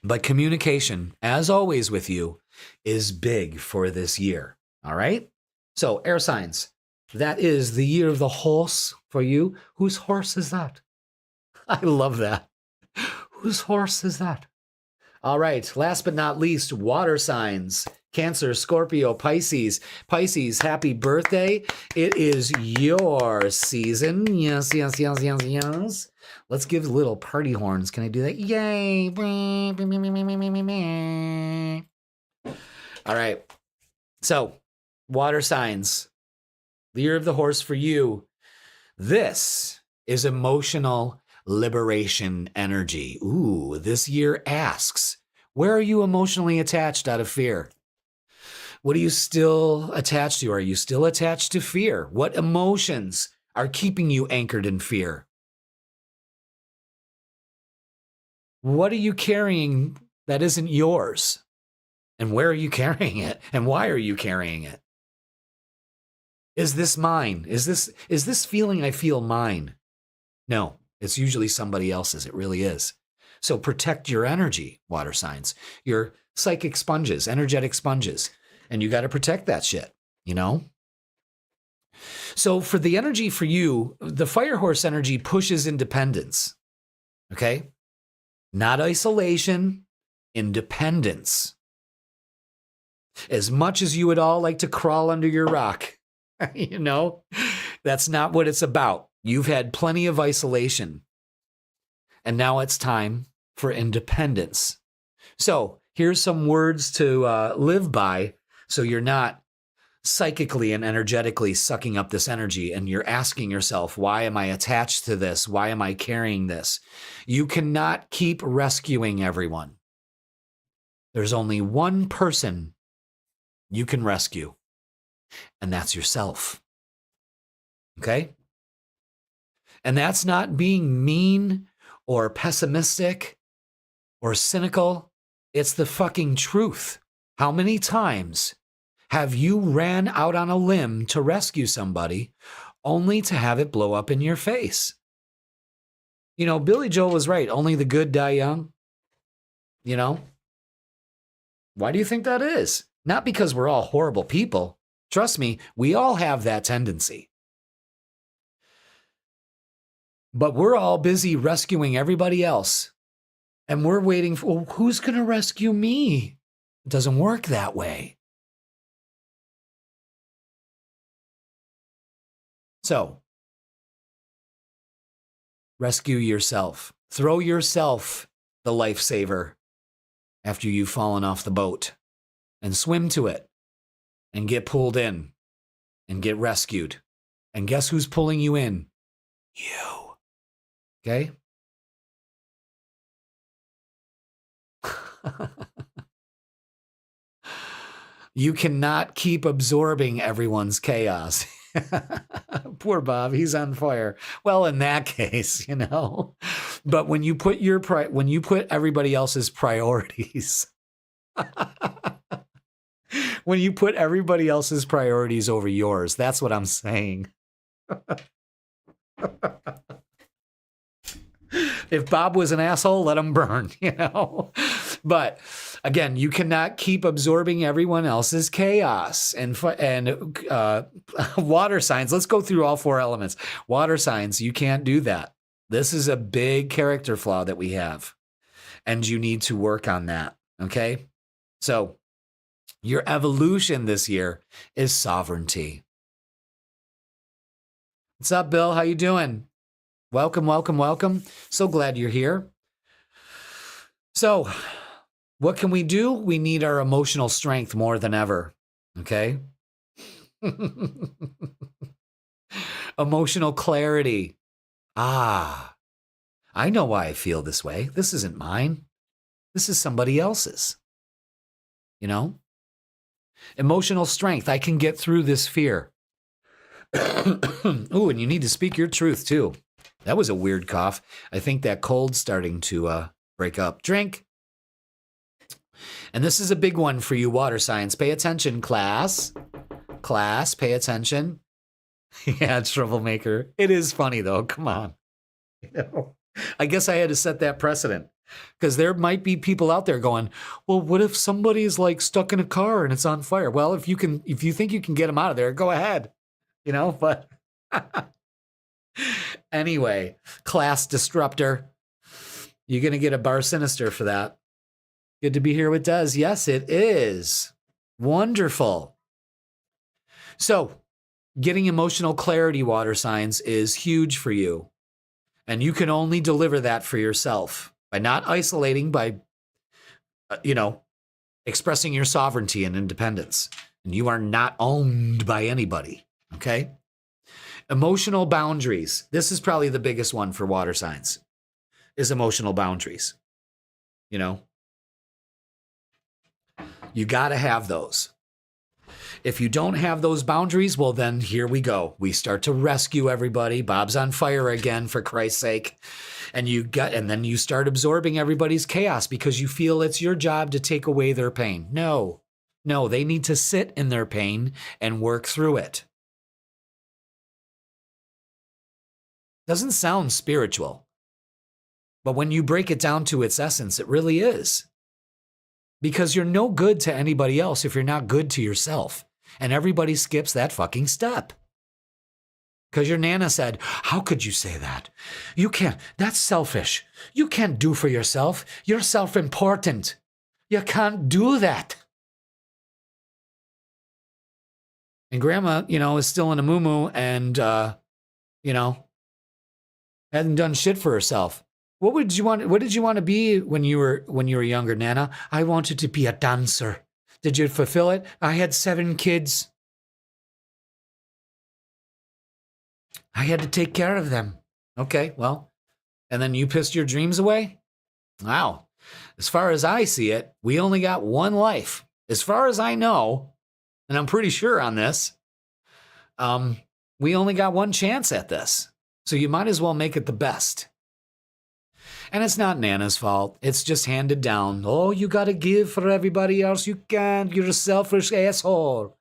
But communication, as always with you, is big for this year. All right? So, air signs, that is the year of the horse for you. Whose horse is that? I love that. Whose horse is that? All right. Last but not least, water signs. Cancer, Scorpio, Pisces. Pisces, happy birthday. It is your season. Yes, yes, yes, yes, yes. Let's give little party horns. Can I do that? Yay. All right. So, water signs. The year of the horse for you. This is emotional liberation energy. Ooh, this year asks, where are you emotionally attached out of fear? What are you still attached to? Are you still attached to fear? What emotions are keeping you anchored in fear? What are you carrying that isn't yours? And where are you carrying it? And why are you carrying it? Is this mine? Is this feeling I feel mine? No, it's usually somebody else's. It really is. So protect your energy, water signs. Your psychic sponges, energetic sponges. And you got to protect that shit, you know? So for the energy for you, the fire horse energy pushes independence, okay? Not isolation, independence. As much as you would all like to crawl under your rock, you know, that's not what it's about. You've had plenty of isolation, and now it's time for independence. So here's some words to live by so you're not psychically and energetically sucking up this energy and you're asking yourself, why am I attached to this? Why am I carrying this? You cannot keep rescuing everyone. There's only one person you can rescue, and that's yourself. Okay? And that's not being mean or pessimistic or cynical. It's the fucking truth. How many times have you ran out on a limb to rescue somebody only to have it blow up in your face? You know, Billy Joel was right. Only the good die young. You know? Why do you think that is? Not because we're all horrible people. Trust me, we all have that tendency. But we're all busy rescuing everybody else. And we're waiting for, well, who's going to rescue me? It doesn't work that way. So, rescue yourself. Throw yourself the lifesaver after you've fallen off the boat and swim to it and get pulled in and get rescued. And guess who's pulling you in? You. Okay? You cannot keep absorbing everyone's chaos. Poor Bob, he's on fire. Well, in that case, you know. But when you put when you put everybody else's priorities When you put everybody else's priorities over yours, that's what I'm saying. If Bob was an asshole, let him burn, But again, you cannot keep absorbing everyone else's chaos. And water signs, let's go through all 4 elements. Water signs, you can't do that. This is a big character flaw that we have. And you need to work on that, okay? So your evolution this year is sovereignty. What's up, Bill? How you doing? Welcome, welcome, welcome. So glad you're here. So what can we do? We need our emotional strength more than ever, okay? Emotional clarity. I know why I feel this way. This isn't mine. This is somebody else's. Emotional strength. I can get through this fear. Ooh, and you need to speak your truth too. That was a weird cough. I think that cold's starting to break up. Drink. And this is a big one for you water signs. Pay attention, class. Class, pay attention. Yeah, troublemaker. It is funny though. Come on. I guess I had to set that precedent because there might be people out there going, well, what if somebody's like stuck in a car and it's on fire? Well, if you think you can get them out of there, go ahead, but anyway, class disruptor. You're going to get a bar sinister for that. Good to be here with Des. Yes, it is. Wonderful. So getting emotional clarity, water signs, is huge for you. And you can only deliver that for yourself by not isolating, by, expressing your sovereignty and independence. And you are not owned by anybody, okay? Emotional boundaries. This is probably the biggest one for water signs, is emotional boundaries. You got to have those. If you don't have those boundaries, well, then here we go. We start to rescue everybody. Bob's on fire again, for Christ's sake. And then you start absorbing everybody's chaos because you feel it's your job to take away their pain. No, they need to sit in their pain and work through it. Doesn't sound spiritual, but when you break it down to its essence, it really is. Because you're no good to anybody else if you're not good to yourself. And everybody skips that fucking step. Because your Nana said, how could you say that? You can't. That's selfish. You can't do for yourself. You're self-important. You can't do that. And Grandma, is still in a moo-moo and, hadn't done shit for herself. What did you want to be when you were younger, Nana? I wanted to be a dancer. Did you fulfill it? I had 7 kids. I had to take care of them. Okay, well, and then you pissed your dreams away? Wow. As far as I see it, we only got one life. As far as I know, and I'm pretty sure on this, we only got one chance at this. So you might as well make it the best. And it's not Nana's fault. It's just handed down. Oh, you got to give for everybody else. You can't. You're a selfish asshole.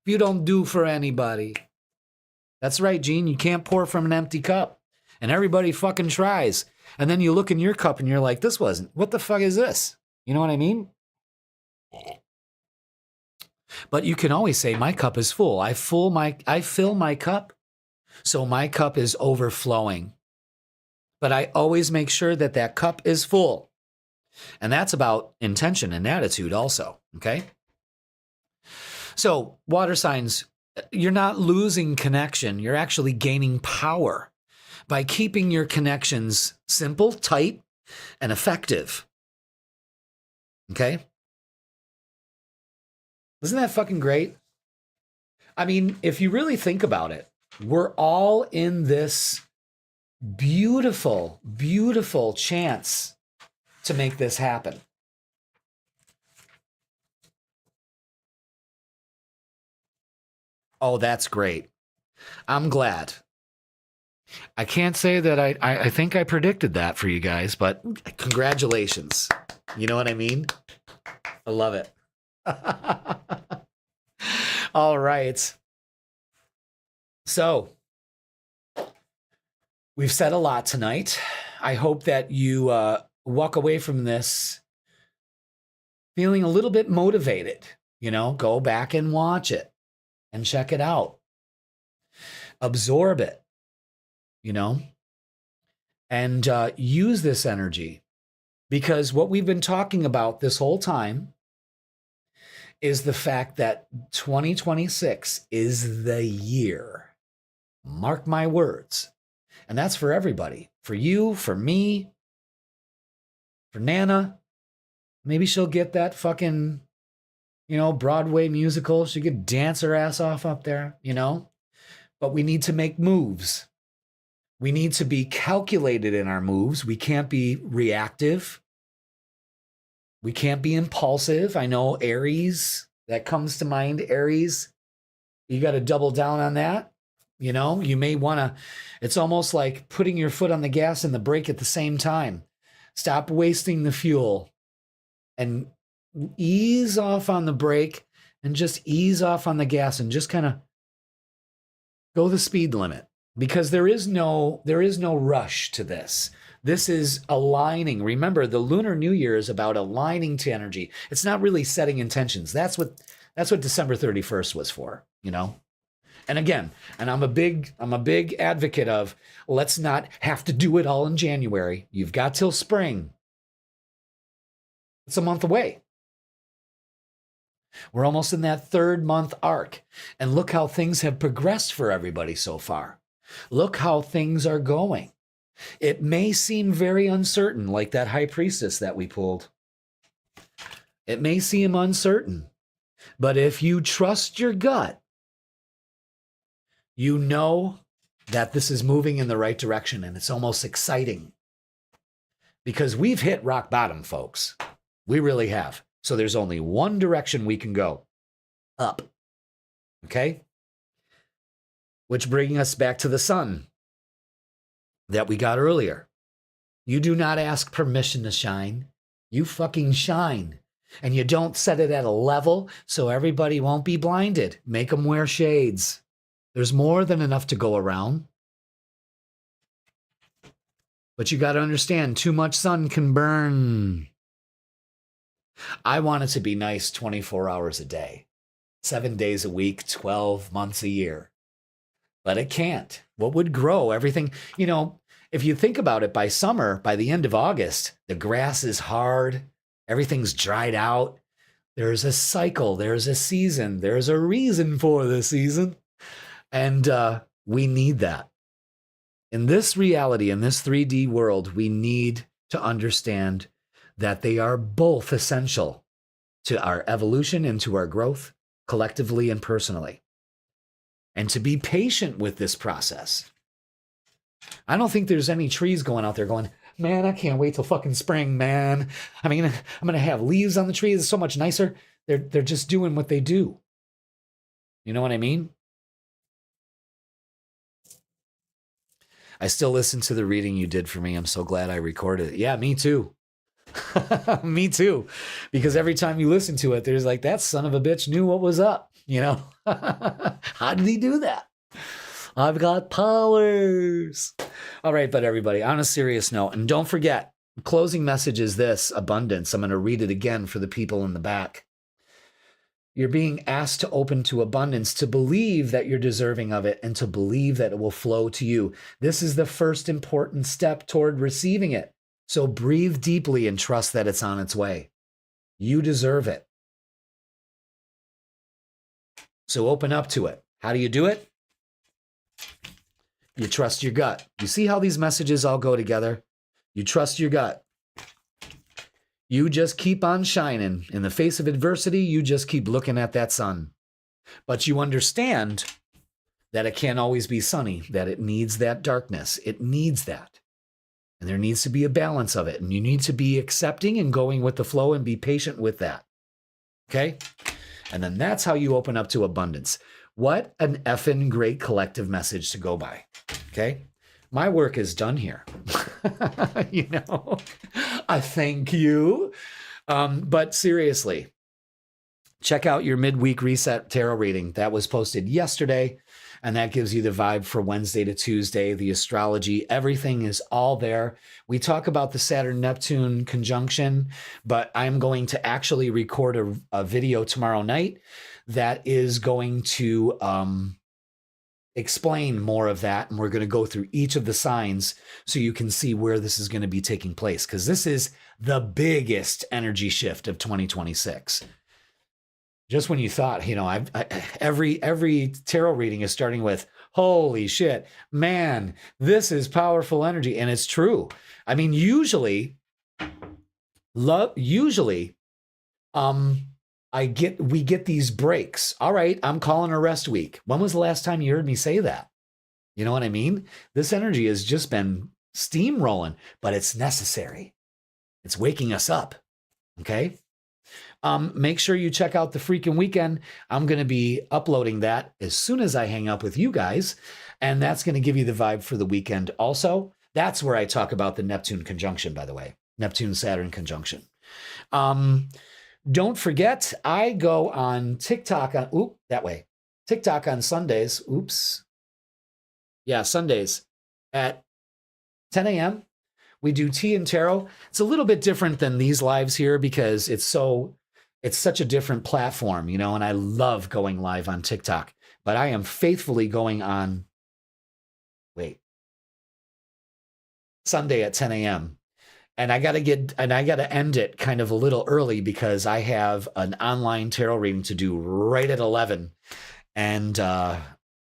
If you don't do for anybody. That's right, Gene. You can't pour from an empty cup. And everybody fucking tries. And then you look in your cup and you're like, what the fuck is this? You know what I mean? But you can always say, my cup is full. I fill my cup. So my cup is overflowing. But I always make sure that cup is full. And that's about intention and attitude also, okay? So water signs, you're not losing connection. You're actually gaining power by keeping your connections simple, tight, and effective, okay? Isn't that fucking great? I mean, if you really think about it, we're all in this beautiful, beautiful chance to make this happen. Oh, that's great. I'm glad. I can't say that I think I predicted that for you guys, but congratulations. You know what I mean? I love it. All right. So we've said a lot tonight. I hope that you walk away from this feeling a little bit motivated. Go back and watch it and check it out. Absorb it, and use this energy, because what we've been talking about this whole time is the fact that 2026 is the year. Mark my words. And that's for everybody. For you, for me, for Nana. Maybe she'll get that fucking, Broadway musical. She could dance her ass off up there, But we need to make moves. We need to be calculated in our moves. We can't be reactive. We can't be impulsive. I know Aries, that comes to mind, Aries. You got to double down on that. You may want to, it's almost like putting your foot on the gas and the brake at the same time. Stop wasting the fuel and ease off on the brake and just ease off on the gas and just kind of go the speed limit, because there is no rush to this. This is aligning. Remember, the Lunar New Year is about aligning to energy. It's not really setting intentions. That's what December 31st was for, And again, I'm a big advocate of, let's not have to do it all in January. You've got till spring. It's a month away. We're almost in that 3rd month arc. And look how things have progressed for everybody so far. Look how things are going. It may seem very uncertain, like that high priestess that we pulled. It may seem uncertain, but if you trust your gut, you know that this is moving in the right direction, and it's almost exciting. Because we've hit rock bottom, folks. We really have. So there's only one direction we can go. Up. Okay? Which brings us back to the sun that we got earlier. You do not ask permission to shine. You fucking shine. And you don't set it at a level so everybody won't be blinded. Make them wear shades. There's more than enough to go around. But you got to understand, too much sun can burn. I want it to be nice 24 hours a day, 7 days a week, 12 months a year. But it can't. What would grow? Everything, if you think about it, by summer, by the end of August, the grass is hard. Everything's dried out. There's a cycle. There's a season. There's a reason for the season. And we need that. In this reality, in this 3D world, we need to understand that they are both essential to our evolution and to our growth, collectively and personally. And to be patient with this process. I don't think there's any trees going out there going, man, I can't wait till fucking spring, man. I mean, I'm going to have leaves on the trees. It's so much nicer. They're just doing what they do. You know what I mean? I still listen to the reading you did for me. I'm so glad I recorded it. Yeah, me too. Me too. Because every time you listen to it, there's like, that son of a bitch knew what was up. How did he do that? I've got powers. All right, but everybody, on a serious note, and don't forget, closing message is this: abundance. I'm going to read it again for the people in the back. You're being asked to open to abundance, to believe that you're deserving of it, and to believe that it will flow to you. This is the first important step toward receiving it. So breathe deeply and trust that it's on its way. You deserve it. So open up to it. How do you do it? You trust your gut. You see how these messages all go together? You trust your gut. You just keep on shining. In the face of adversity, you just keep looking at that sun. But you understand that it can't always be sunny, that it needs that darkness. It needs that. And there needs to be a balance of it. And you need to be accepting and going with the flow and be patient with that. Okay? And then that's how you open up to abundance. What an effing great collective message to go by. Okay? My work is done here. I thank you. But seriously, check out your midweek reset tarot reading. That was posted yesterday, and that gives you the vibe for Wednesday to Tuesday, the astrology. Everything is all there. We talk about the Saturn-Neptune conjunction, but I'm going to actually record a video tomorrow night that is going to explain more of that, and we're going to go through each of the signs so you can see where this is going to be taking place, because this is the biggest energy shift of 2026. Just when you thought, every tarot reading is starting with, holy shit, man, this is powerful energy. And it's true. I mean, usually, we get these breaks. All right, I'm calling a rest week. When was the last time you heard me say that? You know what I mean? This energy has just been steamrolling, but it's necessary. It's waking us up. Okay. Make sure you check out the freaking weekend. I'm going to be uploading that as soon as I hang up with you guys. And that's going to give you the vibe for the weekend. Also, that's where I talk about the Neptune conjunction, by the way, Neptune-Saturn conjunction. Don't forget, I go on TikTok TikTok on Sundays. Sundays at 10 a.m. We do tea and tarot. It's a little bit different than these lives here because it's such a different platform, and I love going live on TikTok, but I am faithfully going on, Sunday at 10 a.m. And I got to end it kind of a little early because I have an online tarot reading to do right at 11. And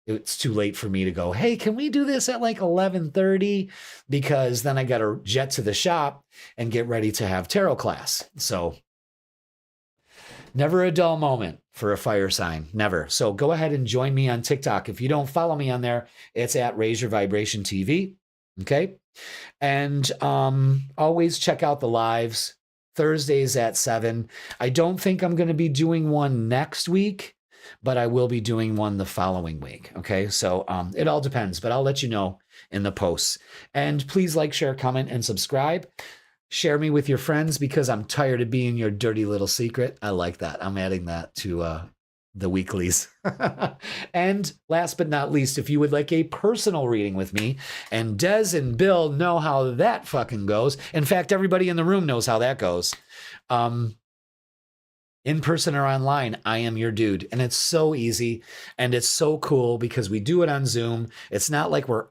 it's too late for me to go, hey, can we do this at like 11:30? Because then I got to jet to the shop and get ready to have tarot class. So never a dull moment for a fire sign, never. So go ahead and join me on TikTok. If you don't follow me on there, it's at Raise Your Vibration TV. Okay. And always check out the lives Thursdays at 7. I don't think I'm going to be doing one next week, but I will be doing one the following week. Okay. So it all depends, but I'll let you know in the posts. And please like, share, comment, and subscribe. Share me with your friends because I'm tired of being your dirty little secret. I like that. I'm adding that to the weeklies. And last but not least, if you would like a personal reading with me, and Des and Bill know how that fucking goes. In fact, everybody in the room knows how that goes. In person or online, I am your dude. And it's so easy and it's so cool because we do it on Zoom. It's not like we're,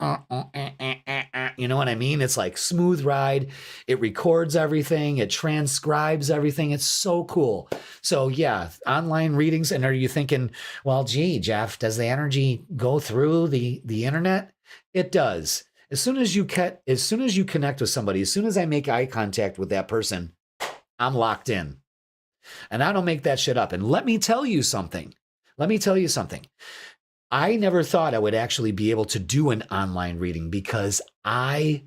you know what I mean? It's like smooth ride. It records everything. It transcribes everything. It's so cool. So yeah, online readings. And are you thinking, well, gee, Jeff, does the energy go through the internet? It does. As soon as you connect with somebody, as soon as I make eye contact with that person, I'm locked in. And I don't make that shit up. And let me tell you something. I never thought I would actually be able to do an online reading because I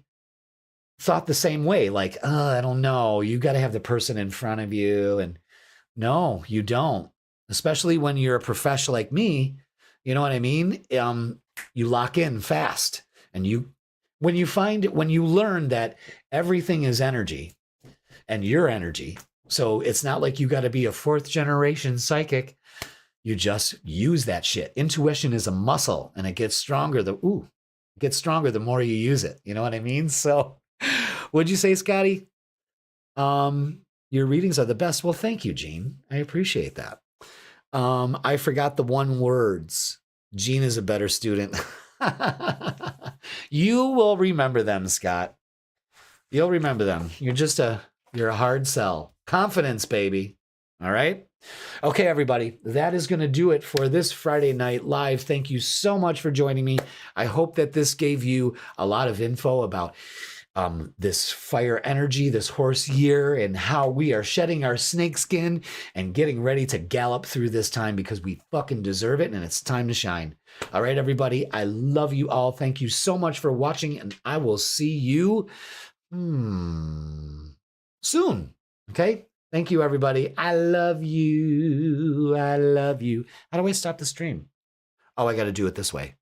thought the same way. Like, I don't know. You got to have the person in front of you. And no, you don't. Especially when you're a professional like me. You know what I mean? You lock in fast. And when you learn that everything is energy and your energy. So it's not like you got to be a 4th generation psychic. You just use that shit. Intuition is a muscle and it gets stronger. The more you use it. You know what I mean? So what'd you say, Scotty? Your readings are the best. Well, thank you, Gene. I appreciate that. I forgot the 1 words. Gene is a better student. You will remember them, Scott. You'll remember them. You're a hard sell. Confidence, baby. All right. Okay, everybody. That is going to do it for this Friday night live. Thank you so much for joining me. I hope that this gave you a lot of info about this fire energy, this horse year, and how we are shedding our snake skin and getting ready to gallop through this time because we fucking deserve it and it's time to shine. All right, everybody. I love you all. Thank you so much for watching, and I will see you soon. Okay. Thank you, everybody. I love you. I love you. How do I stop the stream? Oh, I got to do it this way.